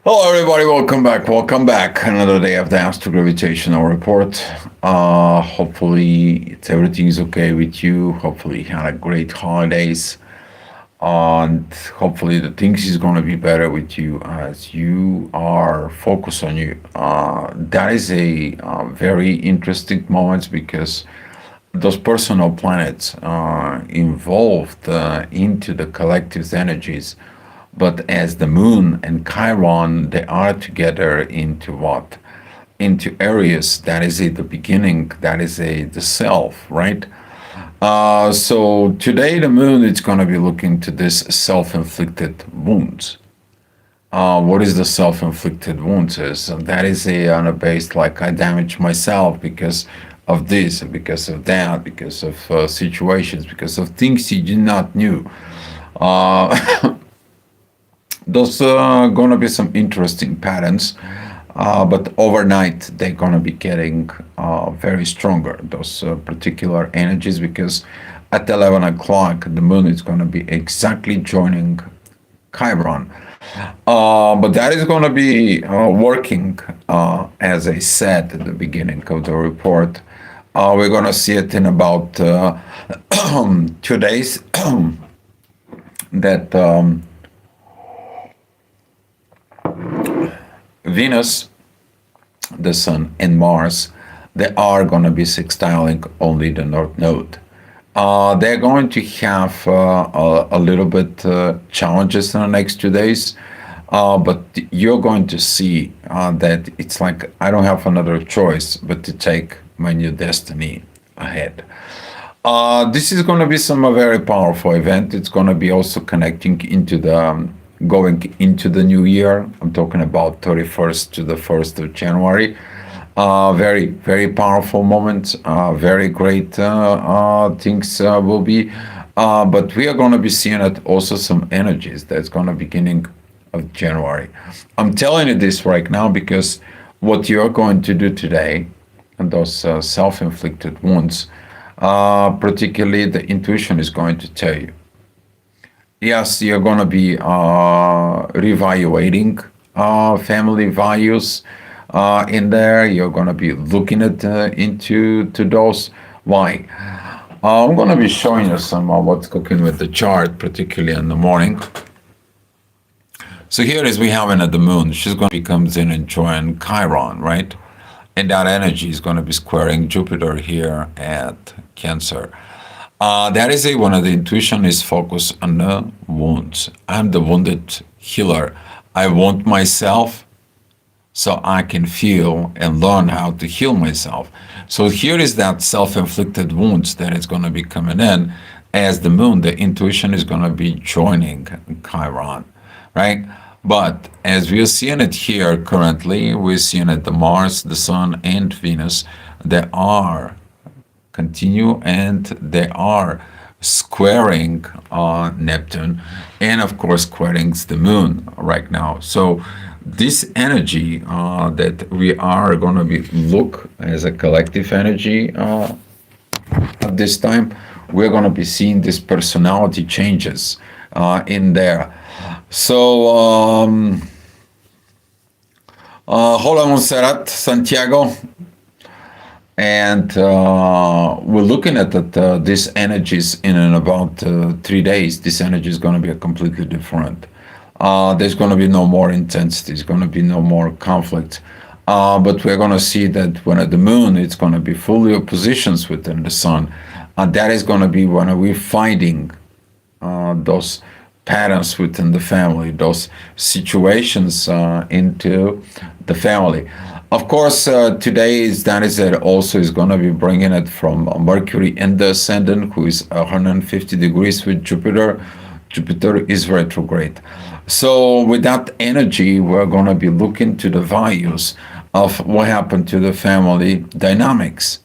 Hello, everybody. Welcome back. Welcome back. Another day of the Astro Gravitational Report. Hopefully, everything is okay with you. Hopefully, you had a great holidays, and hopefully, the things is going to be better with you as you are focused on you. That is a very interesting moment because those personal planets are involved into the collective's energies, but as the moon and Chiron, they are together into what? Into areas that is at the beginning, that is a the self, right? So today the moon is going to be looking to this self-inflicted wounds. What is the self-inflicted wounds is? And that is on a base like I damaged myself because of this, because of that, because of situations, because of things you did not knew. Uh, those are gonna be some interesting patterns, but overnight they're gonna be getting very stronger. Those particular energies because at 11 o'clock the moon is gonna be exactly joining Chiron. But that is going to be working, as I said at the beginning of the report. We're going to see it in about 2 days. that Venus, the Sun, and Mars, they are going to be sextiling only the North Node. They're going to have a little bit challenges in the next 2 days, but you're going to see that it's like I don't have another choice but to take my new destiny ahead. This is going to be some very powerful event. It's going to be also connecting into the going into the new year. I'm talking about 31st to the 1st of January. Very, very powerful moment. Very great things will be. But we are going to be seeing it also some energies that's going to beginning of January. I'm telling you this right now because what you're going to do today and those self-inflicted wounds, particularly the intuition is going to tell you. Yes, you're going to be reevaluating family values in there. You're going to be looking at into to those. Why? I'm going to be showing you some what's cooking with the chart, particularly in the morning. So here is we have it at the moon. She's going to be comes in and join Chiron, right? And that energy is going to be squaring Jupiter here at Cancer. That is one of the intuition is focused on the wounds. I'm the wounded healer. I wound myself so I can feel and learn how to heal myself. So here is that self-inflicted wounds that is going to be coming in as the moon. The intuition is going to be joining Chiron, right? But as we are seeing it here currently, we're seeing it the Mars, the Sun, and Venus. They are continue and they are squaring Neptune and of course squaring the moon right now. So this energy that we are going to be look as a collective energy at this time, we're going to be seeing these personality changes in there. So hola Montserrat, Santiago. And we're looking at that, these energies in about 3 days. This energy is going to be a completely different. There's going to be no more intensity. There's going to be no more conflict. But we're going to see that when at the moon, it's going to be fully oppositions within the sun. That is going to be when we're fighting those patterns within the family, those situations into the family. Of course, today is that is it also is going to be bringing it from Mercury in the ascendant, who is 150 degrees with Jupiter. Jupiter is retrograde. So with that energy, we're going to be looking to the values of what happened to the family dynamics.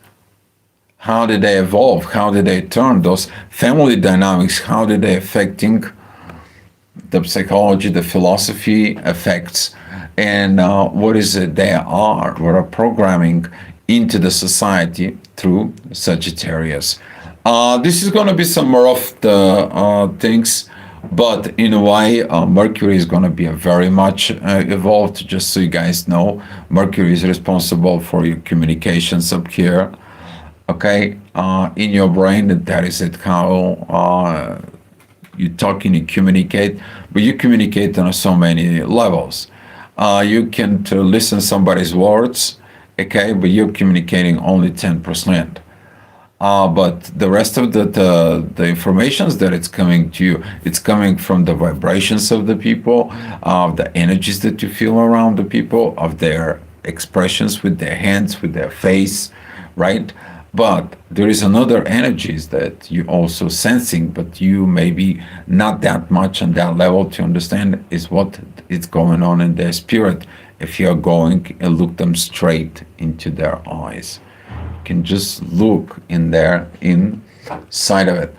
How did they evolve? How did they turn those family dynamics? How did they affecting the psychology, the philosophy effects, and what is it they are? What are programming into the society through Sagittarius? This is going to be some more of the things But in a way, Mercury is going to be a very much evolved. Just so you guys know, Mercury is responsible for your communications up here. Okay, in your brain, that is it. How you talk and you communicate, but you communicate on so many levels. You can to listen somebody's words, okay, but you're communicating only 10%. But the rest of the informations that it's coming to you, it's coming from the vibrations of the people, of the energies that you feel around the people, of their expressions with their hands, with their face, right? But there is another energies that you also sensing, but you maybe not that much on that level to understand is what is going on in their spirit if you are going and look them straight into their eyes. Can just look in there inside of it.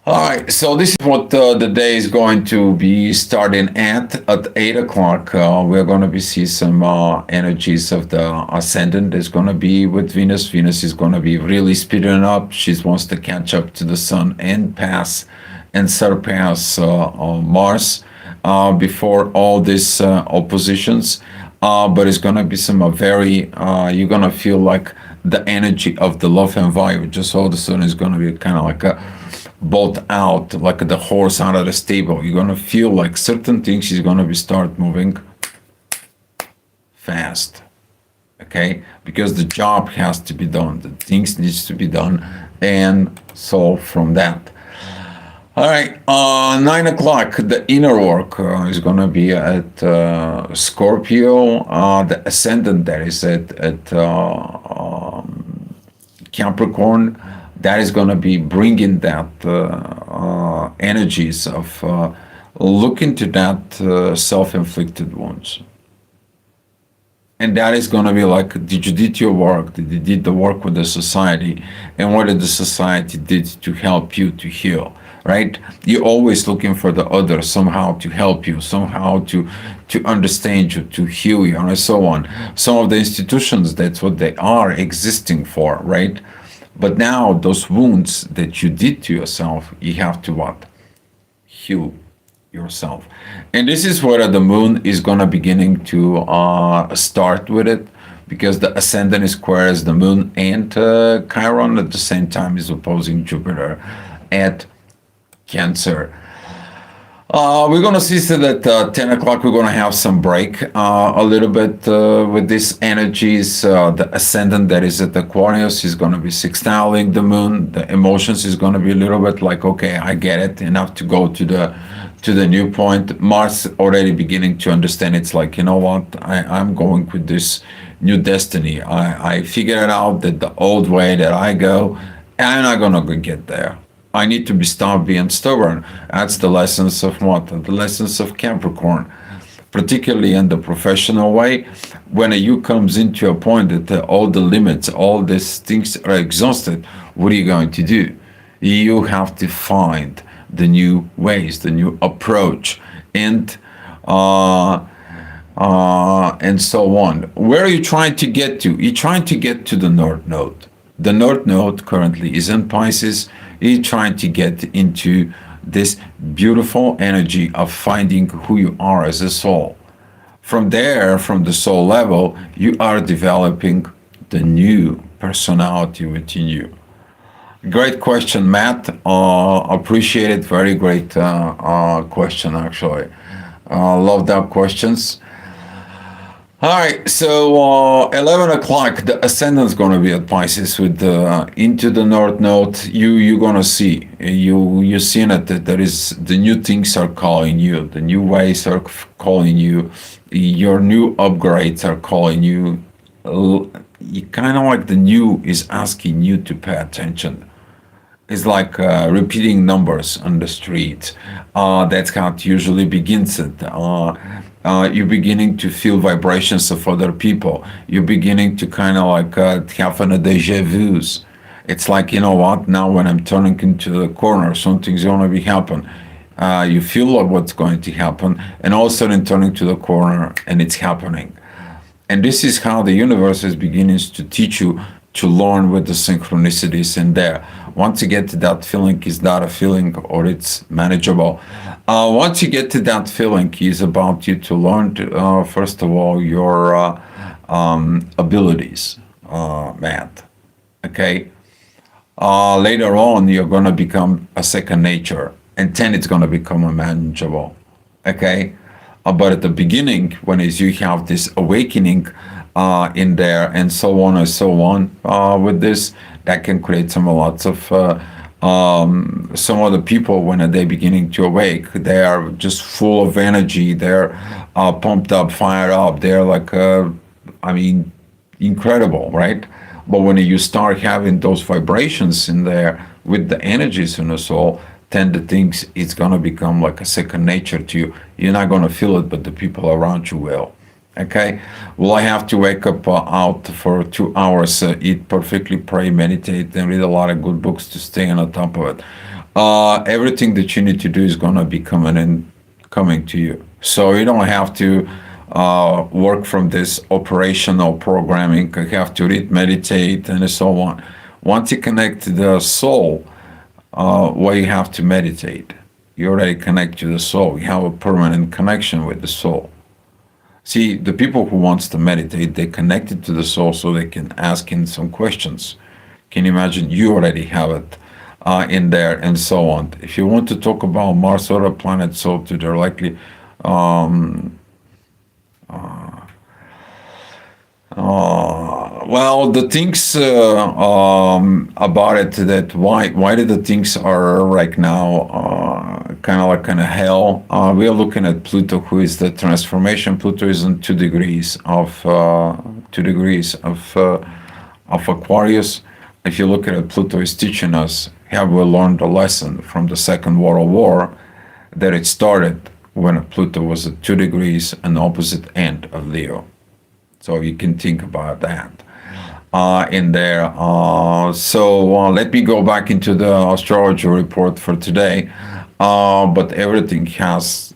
All right, so this is what the day is going to be starting at 8 o'clock. We're going to be see some energies of the ascendant. There's going to be with Venus. Venus is going to be really speeding up. She wants to catch up to the sun and pass and surpass Mars before all these oppositions. But it's going to be some very, you're going to feel like the energy of the love and fire. Just all of a sudden is going to be kind of like a bolt out, like the horse out of the stable. You're going to feel like certain things is going to be start moving fast. Okay, because the job has to be done, the things needs to be done, and so from that. All right, 9 o'clock, the inner work is going to be at Scorpio. The ascendant there is at Capricorn. That is going to be bringing that energies of look into that self-inflicted wounds. And that is going to be like, did you did your work? Did you did the work with the society? And what did the society did to help you to heal? Right? You're always looking for the other somehow to help you, somehow to understand you, to heal you, and so on. Some of the institutions, that's what they are existing for, right? But now those wounds that you did to yourself, you have to what? Heal yourself. And this is where the moon is gonna beginning to start with it, because the ascendant is square as the moon, and Chiron at the same time is opposing Jupiter at Cancer. We're going to see that 10 o'clock we're going to have some break a little bit with these energies. The ascendant that is at Aquarius is going to be sextiling the moon. The emotions is going to be a little bit like, okay, I get it, enough to go to the new point. Mars already beginning to understand. It's like, you know what, I'm going with this new destiny. I figured out that the old way that I go, I'm not going to get there. I need to be stop being stubborn. That's the lessons of what? The lessons of Capricorn, particularly in the professional way. When you comes into a point that all the limits, all these things are exhausted, what are you going to do? You have to find the new ways, the new approach, and so on. Where are you trying to get to? You're trying to get to the North Node. The North Node currently is in Pisces. You're trying to get into this beautiful energy of finding who you are as a soul. From there, from the soul level, you are developing the new personality within you. Great question, Matt. Appreciate it. Very great question, actually. Love that questions. All right, so 11 o'clock, the ascendant is going to be at Pisces with into the North Node. You're going to see, you're seeing it, that there is, the new things are calling you, the new ways are calling you, your new upgrades are calling you. You kind of like the new is asking you to pay attention. It's like repeating numbers on the street. That's how it usually begins it. You're beginning to feel vibrations of other people. You're beginning to kind of like have a deja vu's. It's like, you know what, now when I'm turning into the corner, something's going to be happen. You feel like what's going to happen, and all of a sudden turning to the corner and it's happening. And this is how the universe is beginning to teach you to learn with the synchronicities in there. Once you get to that feeling, is that a feeling or it's manageable? Once you get to that feeling, is about you to learn, first of all, your abilities, math. Okay. Later on, you're going to become a second nature, and then it's going to become a manageable. Okay. But at the beginning, when as you have this awakening in there, and so on and so on, with this, that can create some lots of some of the people when they're beginning to awake, they are just full of energy. They're pumped up, fired up. They're like, I mean, incredible, right? But when you start having those vibrations in there with the energies in the soul, then the things it's gonna become like a second nature to you. You're not gonna feel it, but the people around you will. Okay. Will I have to wake up out for 2 hours, eat perfectly, pray, meditate, and read a lot of good books to stay on top of it? Everything that you need to do is gonna be coming to you. So you don't have to work from this operational programming. You have to read, meditate, and so on. Once you connect to the soul, why you have to meditate? You already connect to the soul. You have a permanent connection with the soul. See, the people who wants to meditate, they connected to the soul so they can ask in some questions. Can you imagine? You already have it in there and so on. If you want to talk about Mars or a planet, so to directly well, the things about it, that why did the things are right now kind of hell. We are looking at Pluto, who is the transformation. Pluto is in 2 degrees of Aquarius. If you look at it, Pluto is teaching us, have we learned a lesson from the Second World War, that it started when Pluto was at 2 degrees and opposite end of Leo. So you can think about that in there. So let me go back into the astrology report for today. But everything has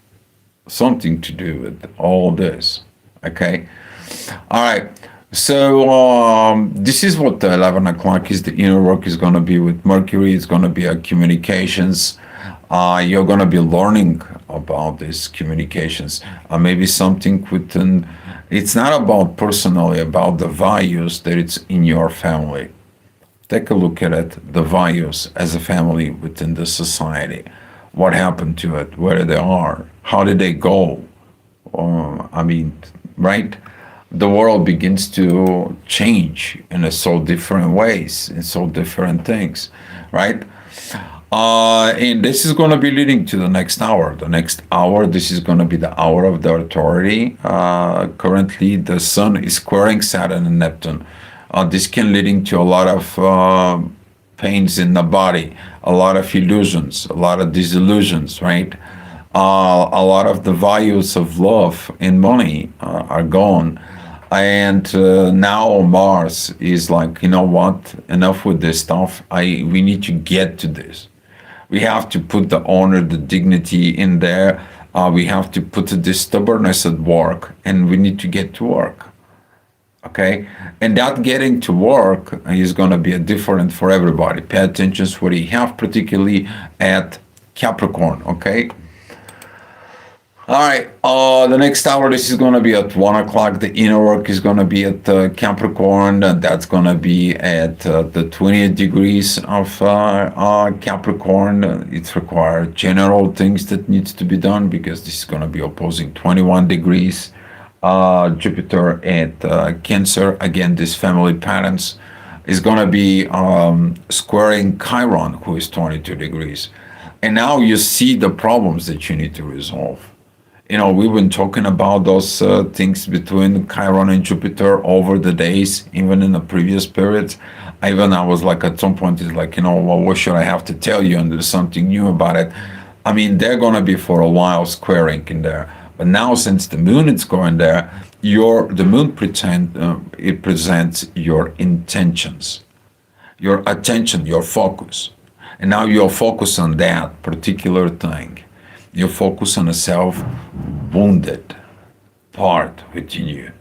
something to do with all this. Okay. All right. So this is what the 11 o'clock is. The inner work is going to be with Mercury. It's going to be communications. You're going to be learning about these communications. Maybe something within. It's not about personally, about the values that it's in your family. Take a look at it, the values as a family within the society. What happened to it? Where they are? How did they go? I mean, right? The world begins to change in so different ways, in so different things, right? And this is going to be leading to the next hour. The next hour, this is going to be the hour of the authority. Currently, the Sun is squaring Saturn and Neptune. This can leading to a lot of pains in the body, a lot of illusions, a lot of disillusions, right? A lot of the values of love and money are gone. And now Mars is like, you know what? Enough with this stuff. We need to get to this. We have to put the honor, the dignity in there. We have to put the stubbornness at work, and we need to get to work. Okay, and that getting to work is going to be a different for everybody. Pay attention to what you have, particularly at Capricorn. Okay. All right. The next hour, this is going to be at 1 o'clock. The inner work is going to be at Capricorn. That's going to be at the 20th degrees of Capricorn. It requires general things that needs to be done, because this is going to be opposing 21 degrees. Jupiter at Cancer. Again, this family patterns is going to be squaring Chiron, who is 22 degrees. And now you see the problems that you need to resolve. You know, we've been talking about those things between Chiron and Jupiter over the days, even in the previous periods. I was like, at some point, it's like, you know, well, what should I have to tell you? And there's something new about it. I mean, they're going to be for a while squaring in there. But now, since the moon is going there, the moon it presents your intentions, your attention, your focus. And now you're focused on that particular thing. You focus on a self-wounded part within you,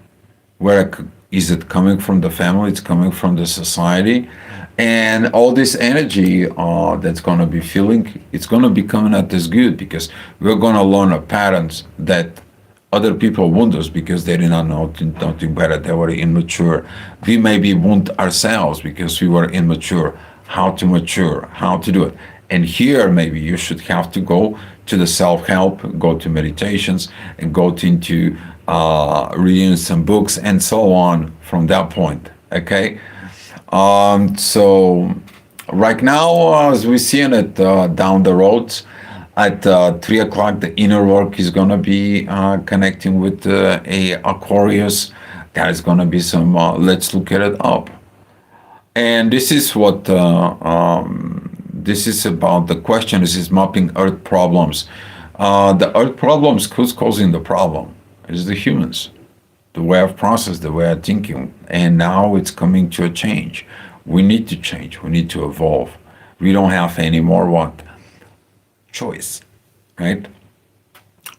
where Is it coming from the family? It's coming from the society. And all this energy that's going to be feeling, it's going to be coming out as good because we're going to learn a patterns that other people wound us because they did not know nothing better. They were immature. We maybe wound ourselves because we were immature. How to mature, how to do it. And here, maybe you should have to go to the self help, go to meditations, and go into reading some books and so on from that point. Okay. So right now, as we're seeing it down the road, at 3 o'clock, the inner work is going to be connecting with a Aquarius. There's going to be some. Let's look at it up. And this is what this is about. The question is mapping Earth problems. The Earth problems, who's causing the problem? It's the humans, the way of process, the way of thinking. And now it's coming to a change. We need to change. We need to evolve. We don't have any more what? Choice, right?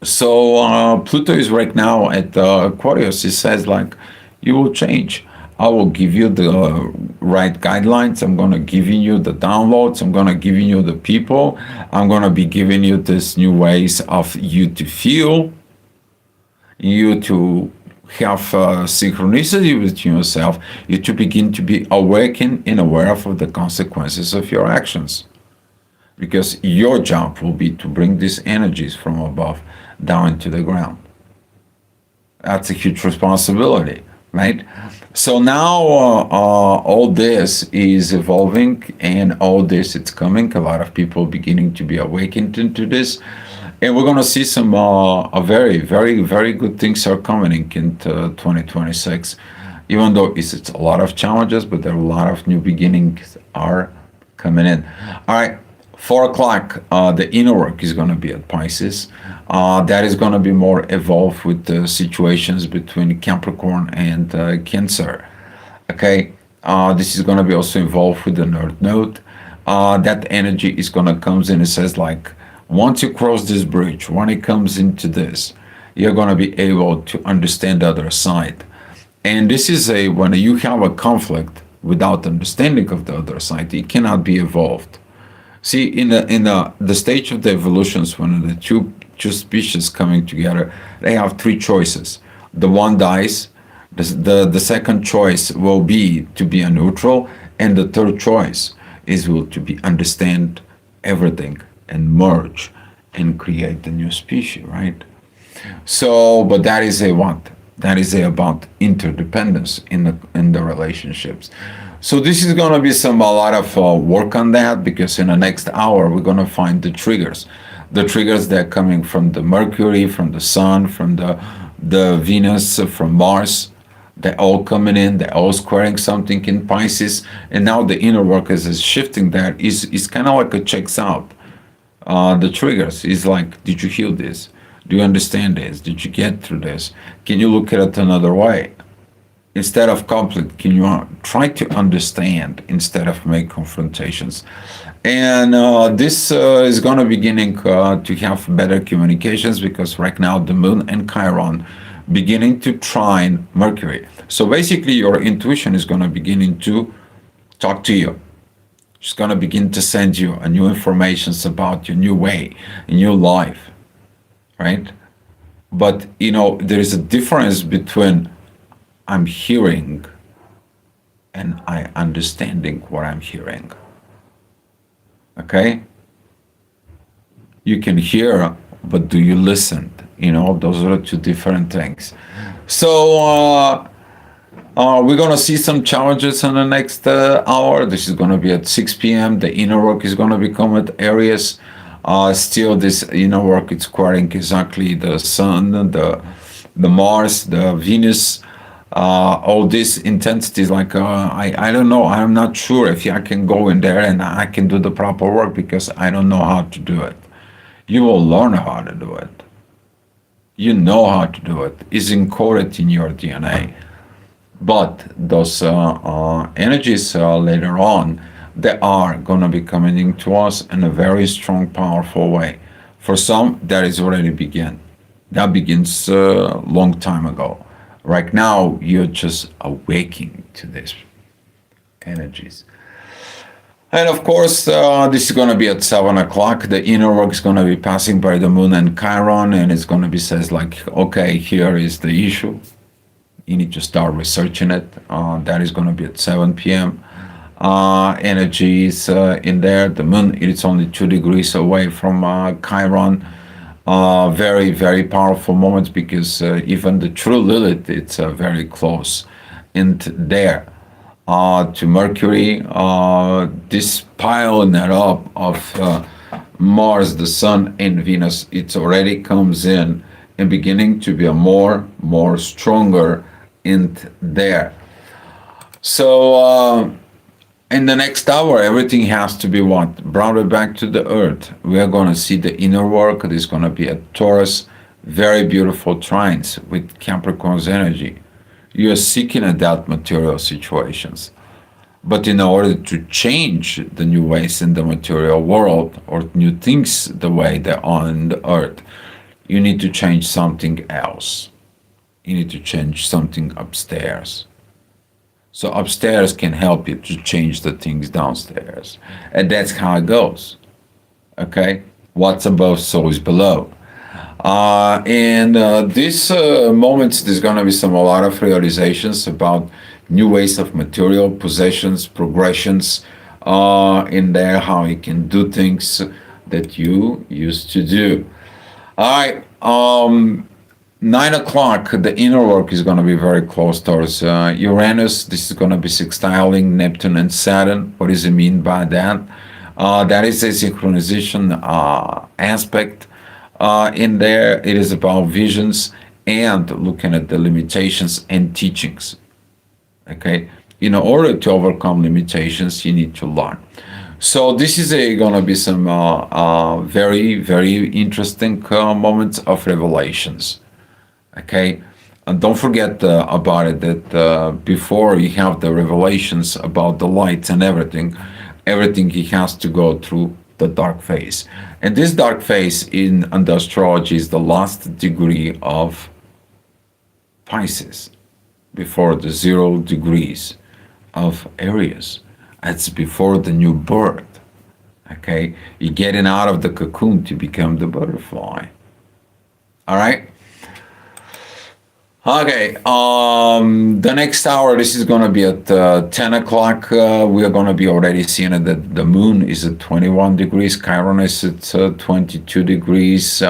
So Pluto is right now at Aquarius. It says like, you will change. I will give you the right guidelines. I'm going to give you the downloads. I'm going to give you the people. I'm going to be giving you these new ways of you to feel, you to have synchronicity with yourself, you to begin to be awakened and aware of the consequences of your actions. Because your job will be to bring these energies from above down to the ground. That's a huge responsibility, right? So now all this is evolving, and all this it's coming. A lot of people beginning to be awakened into this, and we're going to see some a very, very, very good things are coming into 2026. Even though it's a lot of challenges, but there are a lot of new beginnings are coming in. All right. 4 o'clock, the inner work is going to be at Pisces. That is going to be more evolved with the situations between Capricorn and Cancer. Okay, this is going to be also involved with the North Node. That energy is going to comes in. It says like, once you cross this bridge, when it comes into this, you're going to be able to understand the other side. And this is when you have a conflict without understanding of the other side, it cannot be evolved. See, in the stage of the evolutions, when the two species coming together, they have three choices. The one dies, the second choice will be to be a neutral, and the third choice is will to be understand everything and merge and create a new species, right? So, but that is a what? That is about interdependence in the relationships. So this is going to be a lot of work on that, because in the next hour we're going to find the triggers that are coming from the Mercury, from the Sun, from the Venus, from Mars. They're all coming in. They're all squaring something in Pisces, and now the inner work is shifting. That is kind of like a checks out. The triggers is like, did you heal this? Do you understand this? Did you get through this? Can you look at it another way? Instead of conflict, can you try to understand instead of make confrontations? And this is going to beginning to have better communications, because right now the moon and Chiron beginning to trine Mercury. So basically your intuition is going to beginning to talk to you. It's going to begin to send you a new informations about your new way, a new life, right? But there is a difference between I'm hearing and I understanding what I'm hearing. Okay? You can hear, but do you listen? Those are two different things. So we're going to see some challenges in the next hour. This is going to be at 6 p.m. The inner work is going to become at Aries. Still, this inner work is squaring exactly the Sun, the Mars, the Venus. All these intensities, like I don't know, I'm not sure if I can go in there and I can do the proper work, because I don't know how to do it. You will learn how to do it. You know how to do it. It's encoded in your DNA. But those energies later on, they are going to be coming into us in a very strong, powerful way. For some, that is already begin. That begins a long time ago. Right now, you're just awakening to these energies. And of course, this is going to be at 7 o'clock. The inner work is going to be passing by the moon and Chiron, and it's going to be says like, okay, here is the issue. You need to start researching it. That is going to be at 7 p.m. Energy is in there. The moon, it's only 2 degrees away from Chiron. Very, very powerful moments because even the true Lilith, it's very close in there to Mercury. This piling it up of Mars, the Sun, and Venus, it already comes in and beginning to be a more stronger in there. So in the next hour, everything has to be what? Brought it back to the earth. We are going to see the inner work. There's going to be a Taurus, very beautiful trines with Capricorn's energy. You are seeking at that material situations. But in order to change the new ways in the material world or new things the way they are on the earth, you need to change something else. You need to change something upstairs. So upstairs can help you to change the things downstairs. And that's how it goes. Okay? What's above, so is below. And these moments, there's going to be a lot of realizations about new ways of material, possessions, progressions in there, how you can do things that you used to do. All right. 9 o'clock, the inner work is going to be very close towards Uranus. This is going to be sextiling Neptune and Saturn. What does it mean by that? That is a synchronization aspect in there. It is about visions and looking at the limitations and teachings. Okay? In order to overcome limitations, you need to learn. So this is going to be some very, very interesting moments of revelations. Okay, and don't forget about it that before you have the revelations about the light and everything he has to go through the dark phase. And this dark phase in under astrology is the last degree of Pisces before the 0 degrees of Aries. That's before the new birth. Okay, you're getting out of the cocoon to become the butterfly. All right. Okay, the next hour, this is going to be at 10 o'clock. We are going to be already seeing that the moon is at 21 degrees, Chiron is at 22 degrees.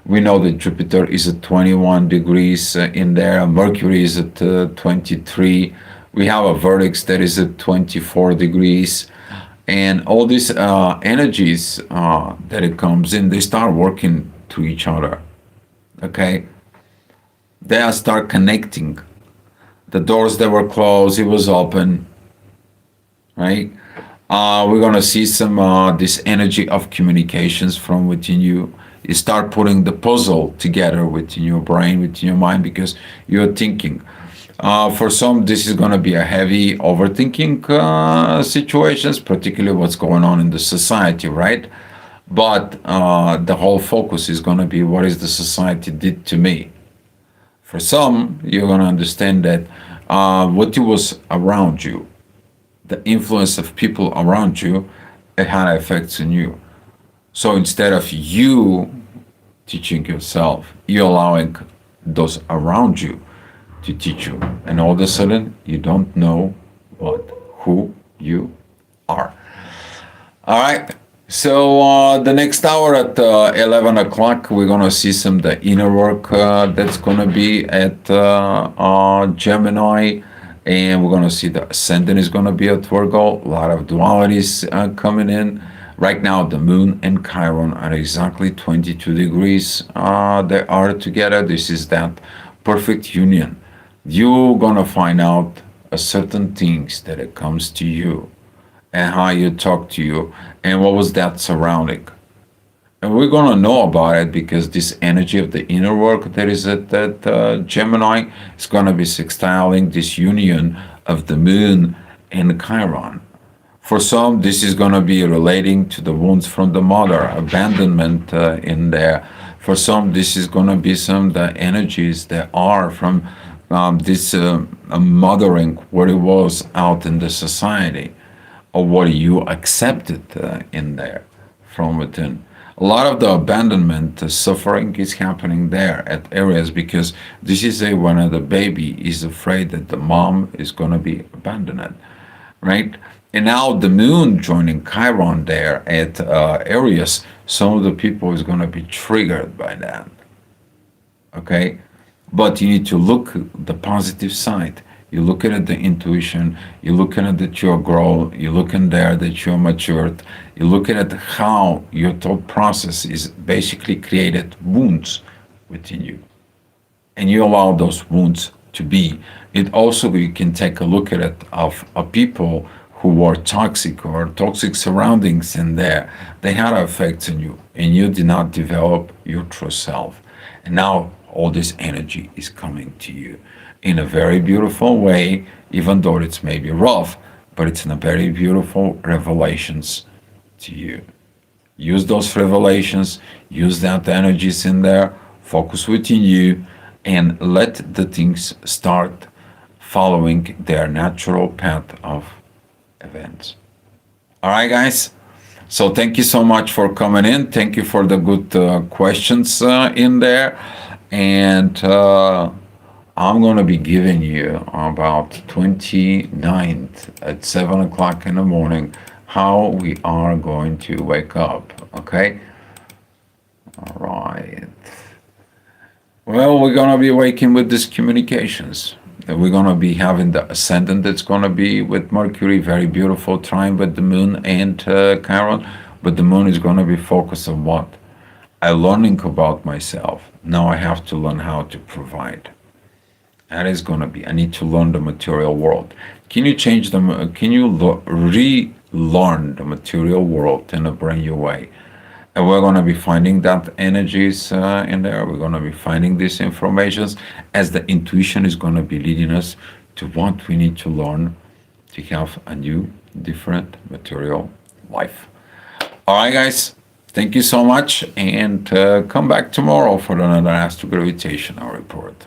We know that Jupiter is at 21 degrees in there, Mercury is at 23. We have a vertex that is at 24 degrees. And all these energies that it comes in, they start working to each other. Okay? They start connecting. The doors that were closed, it was open, right? We're gonna see some this energy of communications from within you. You start putting the puzzle together within your brain, within your mind, because you're thinking. For some, this is gonna be a heavy overthinking situations, particularly what's going on in the society, right? But the whole focus is gonna be what is the society did to me. For some, you're going to understand that what was around you, the influence of people around you, it had effects on you. So instead of you teaching yourself, you're allowing those around you to teach you. And all of a sudden, you don't know who you are. All right. So the next hour at 11 o'clock, we're going to see some the inner work that's going to be at Gemini. And we're going to see the ascendant is going to be at Virgo. A lot of dualities coming in. Right now, the moon and Chiron are exactly 22 degrees. They are together. This is that perfect union. You're going to find out certain things that it comes to you. And how you talk to you, and what was that surrounding. And we're going to know about it because this energy of the inner work that is at that Gemini is going to be sextiling this union of the moon and Chiron. For some, this is going to be relating to the wounds from the mother, abandonment in there. For some, this is going to be some of the energies that are from this mothering, what it was out in the society, or what you accepted in there from within. A lot of the abandonment suffering is happening there at areas because this is a when the baby is afraid that the mom is going to be abandoned, right? And now the moon joining Chiron there at Aries, some of the people is going to be triggered by that. Okay, but you need to look the positive side. You look at it, the intuition, you look at it that you're grown, you look in there that you're matured, you look at it how your thought process is basically created wounds within you, and you allow those wounds to be. It also, you can take a look at it of people who were toxic or toxic surroundings in there. They had effects on you, and you did not develop your true self. And now all this energy is coming to you in a very beautiful way, even though it's maybe rough, but it's in a very beautiful revelations to you. Use those revelations, use that energies in there, focus within you, and let the things start following their natural path of events. All right, guys. So thank you so much for coming in. Thank you for the good questions in there. And I'm going to be giving you about 29th at 7 o'clock in the morning how we are going to wake up. Okay? All right. Well, we're going to be waking with these communications. We're going to be having the ascendant that's going to be with Mercury, very beautiful trine with the moon and Chiron. But the moon is going to be focused on what? I'm learning about myself. Now I have to learn how to provide. That is going to be, I need to learn the material world. Can you change them? Can you relearn the material world in a brand new way? And we're going to be finding that energies in there. We're going to be finding these informations as the intuition is going to be leading us to what we need to learn to have a new, different material life. All right, guys. Thank you so much. And come back tomorrow for another astrogravitational report.